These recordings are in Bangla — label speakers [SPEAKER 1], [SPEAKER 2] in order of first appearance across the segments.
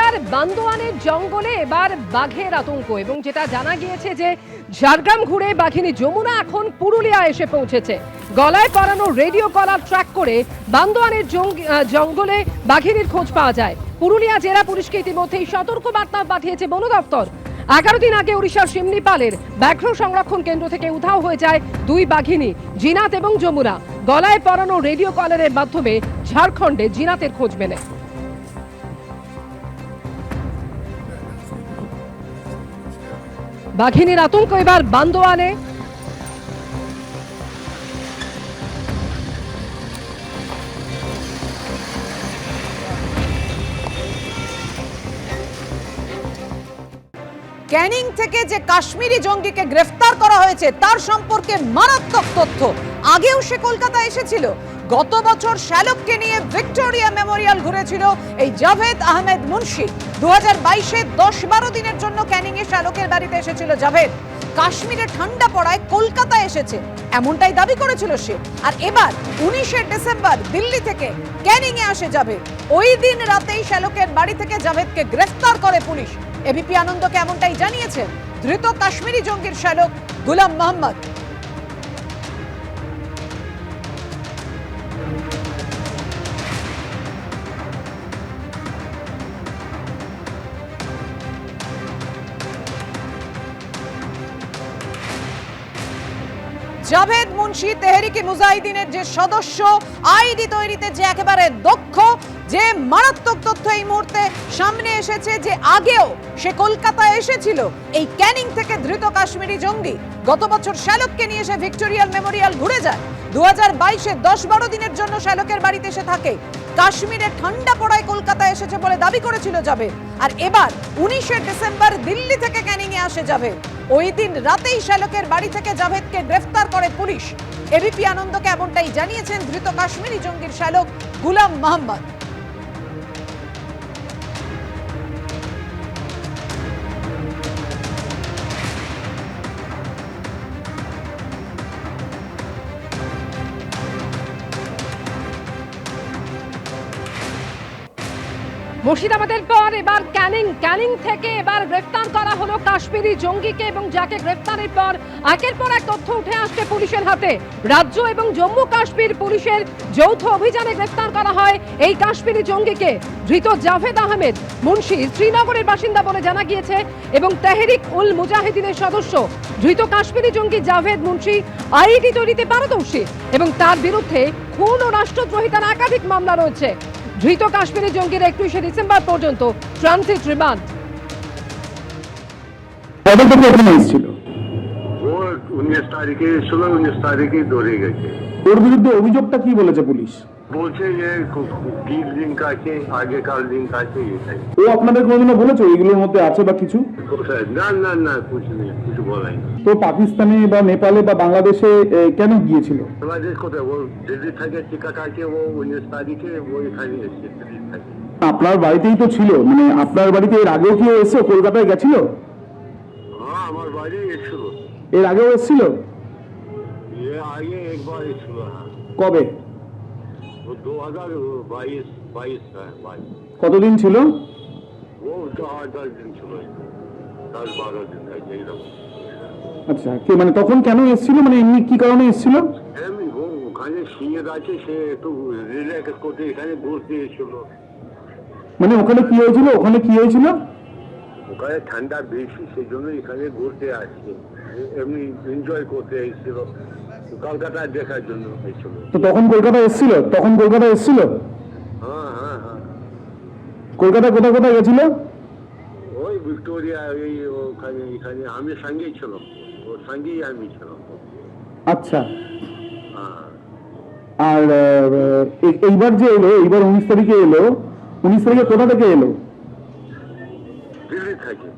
[SPEAKER 1] এবার বান্দোয়ানের জঙ্গলে এবার বাঘের আতঙ্ক এবং যেটা জানা গিয়েছে যে ঝাড়গ্রাম ঘুরে বাঘিনী যমুনা এখন পুরুলিয়া এসে পৌঁছেছে। গলায় পরানো রেডিও কলার ট্র্যাক করে বান্দোয়ানের জঙ্গলে বাঘিনীর খোঁজ পাওয়া যায়। পুরুলিয়া জেলা পুলিশকে ইতিমধ্যেই সতর্ক বার্তা পাঠিয়েছে বন দপ্তর। 11 দিন আগে ওড়িশার সিমনিপালের ব্যাঘ্র সংরক্ষণ কেন্দ্র থেকে উধাও হয়ে যায় দুই বাঘিনী জিনাত এবং যমুনা। গলায় পরানো রেডিও কলারের মাধ্যমে ঝাড়খণ্ডে জিনাতের খোঁজ মেলে। বাঘিনীর আতঙ্ক এবার বান্দোয়ানে।
[SPEAKER 2] ক্যানিং থেকে যে কাশ্মীরি জঙ্গিকে গ্রেফতার করা হয়েছে তার সম্পর্কে মারাত্মক তথ্য। আগেও সে কলকাতা এসেছিল। গত বছর শ্যালককে নিয়ে ভিক্টোরিয়া মেমোরিয়াল ঘুরেছিল এই জাভেদ আহমেদ মুন্সি। 2022-এ 10-12 দিনের জন্য ক্যানিং এ শ্যালকের বাড়িতে এসেছিল জাভেদ। কাশ্মীরে ঠান্ডা পড়ায় কলকাতা এসেছে এমনটাই দাবি করেছিল সে। আর এবার 19শে ডিসেম্বর দিল্লি থেকে ক্যানিং এ আসে জাভেদ। ওই দিন রাতেই শ্যালকের বাড়ি থেকে জাভেদকে গ্রেফতার করে পুলিশ। এবিপি আনন্দকে এমনটাই জানিয়েছেন ধৃত কাশ্মীরি জঙ্গির শ্যালক গুলাম মোহাম্মদ। জাভেদ মুন্সি তেহরিকে মুজাহিদিনের যে সদস্য, আইডি তৈরিতে যে একেবারে দক্ষ, যে মারাত্মক তথ্য এই মুহূর্তে সামনে এসেছে যে আগেও সে কলকাতায় এসেছিল। এই ক্যানিং থেকে ধৃত কাশ্মীরি জঙ্গি গত বছর শ্যালককে নিয়ে এসে ভিক্টোরিয়াল মেমোরিয়াল ঘুরে যায়। 2022-এ 10-12 দিনের জন্য শ্যালকের বাড়িতে এসে থাকে। কাশ্মীরে ঠান্ডা পড়ায় কলকাতা এসেছে বলে দাবি করেছিল জাভেদ। আর এবার 19শে ডিসেম্বর দিল্লি থেকে ক্যানিং এ আসে জাভেদ। ওই দিন রাতেই শ্যালকের বাড়ি থেকে জাভেদকে গ্রেফতার করে পুলিশ। এবিপি আনন্দকে এমনটাই জানিয়েছেন ধৃত কাশ্মীরি জঙ্গির শ্যালক গুলাম মোহাম্মদ।
[SPEAKER 1] মুর্শিদাবাদের পর এবার ক্যানিং থেকে এবার গ্রেফতার করা হলো কাশ্মীরি জঙ্গিকে এবং যাকে গ্রেফতারের পর একের পর এক তথ্য উঠে আসছে পুলিশের হাতে। রাজ্য এবং জম্মু কাশ্মীর পুলিশের যৌথ অভিযানে গ্রেফতার করা হয় এই কাশ্মীরি জঙ্গিকে। ধৃত জাভেদ আহমেদ মুন্সি শ্রীনগরের বাসিন্দা বলে জানা গিয়েছে এবং তেহরিক উল মুজাহিদিনের সদস্য। ধৃত কাশ্মীরি জঙ্গি জাভেদ মুন্সি আইডি তৈরিতে পারদর্শী এবং তার বিরুদ্ধে খুন ও রাষ্ট্রদ্রোহিতার একাধিক মামলা রয়েছে। ধৃত কাশ্মীরি জঙ্গির 21শে ডিসেম্বর পর্যন্ত ট্রানজিট রিমান্ড।
[SPEAKER 3] কবে থেকে এখানে এসেছিল?
[SPEAKER 4] ও 19 তারিখে এসেছিল, 19 তারিখে ধরে গেছে।
[SPEAKER 3] ওর বিরুদ্ধে অভিযোগটা কি বলেছে পুলিশ?
[SPEAKER 4] বলছে যে কি লিঙ্ক আছে, আগেকার লিঙ্ক আছে এটাই।
[SPEAKER 3] ও আপনাদের কোনোদিনও বলেছে এইগুলোর মধ্যে আছে বা কিছু?
[SPEAKER 4] না না না, কিছু বলাই না।
[SPEAKER 3] তো পাকিস্তানে বা নেপালে বা বাংলাদেশে কেন গিয়েছিল?
[SPEAKER 4] বাংলাদেশ কোথায়? ও দিল্লি থেকে টিকা কাটে, ও 19 তারিখে ও এখানে এসেছে দিল্লি থেকে।
[SPEAKER 3] আপনার বাড়িতেই তো ছিল, মানে আপনার বাড়িতে এর আগেও কি এসে কলকাতায় গেছিল?
[SPEAKER 4] হ্যাঁ, আমার বাড়ি এসেছিল।
[SPEAKER 3] এর আগেও এসেছিল?
[SPEAKER 4] এর আগে একবার এসেছিল। হ্যাঁ।
[SPEAKER 3] কবে?
[SPEAKER 4] 2022।
[SPEAKER 3] কতদিন ছিল?
[SPEAKER 4] ও 10 দিন ছিল, 10-12 দিন থাকে এরকম।
[SPEAKER 3] আচ্ছা, কে মানে তখন কেন এসেছিল, মানে এমনি কি কারণে এসেছিল?
[SPEAKER 4] এমনি ওখানে সিনিয়র আছে, সে একটু রিল্যাক্স করতে এখানে ঘুরতে এসেছিল।
[SPEAKER 3] মানে ওখানে কি হয়েছিল? ওখানে
[SPEAKER 4] ঠান্ডা বেশি, সেই জন্য এখানে ঘুরতে আসছে, এমনি এনজয় করতে এসেছিল, কলকাতায় দেখার জন্য এসেছিল।
[SPEAKER 3] তো তখন কলকাতা এসেছিল?
[SPEAKER 4] হ্যাঁ হ্যাঁ হ্যাঁ।
[SPEAKER 3] কলকাতায় কোথায় কোথায় গেছিল?
[SPEAKER 4] ওই ভিক্টোরিয়া, এই ওখানে এখানে আমি সঙ্গেই ছিলাম, ওর সঙ্গেই আমি ছিলাম।
[SPEAKER 3] আচ্ছা।
[SPEAKER 4] হ্যাঁ।
[SPEAKER 3] আর এইবার যে এলো, এইবার 19 তারিখে এলো, 19 তারিখে কোথা থেকে এলো?
[SPEAKER 4] দিল্লি থেকে।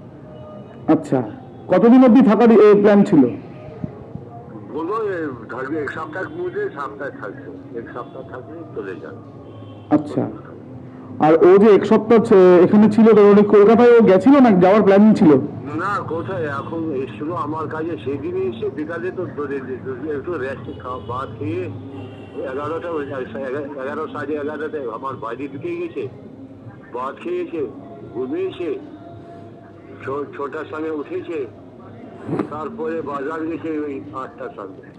[SPEAKER 3] আচ্ছা, কতদিন অবধি থাকার প্ল্যান ছিল?
[SPEAKER 4] বলো ধরবে 1 সপ্তাহের মধ্যে, সপ্তাহে থাকছে, 1 সপ্তাহ থাকলে চলে যাবে।
[SPEAKER 3] আচ্ছা। আর ও যে 1 সপ্তাহ এখানে ছিল, তো কলকাতায় ও গেছিল না, যাওয়ার প্ল্যানিং ছিল?
[SPEAKER 4] না, কোথায়, এখন এসেছিল আমার কাছে, সেদিনে এসে বিকালে তো একটু রেস্ট ভাত খেয়ে 11টা 11 সাড়ে 11টাতে আমার বাড়ি ঢুকে গেছে, ভাত খেয়েছে, ঘুমিয়েছে, ছটার সময় উঠেছে, তারপরে বাজার গেছে ওই 8টার সময়।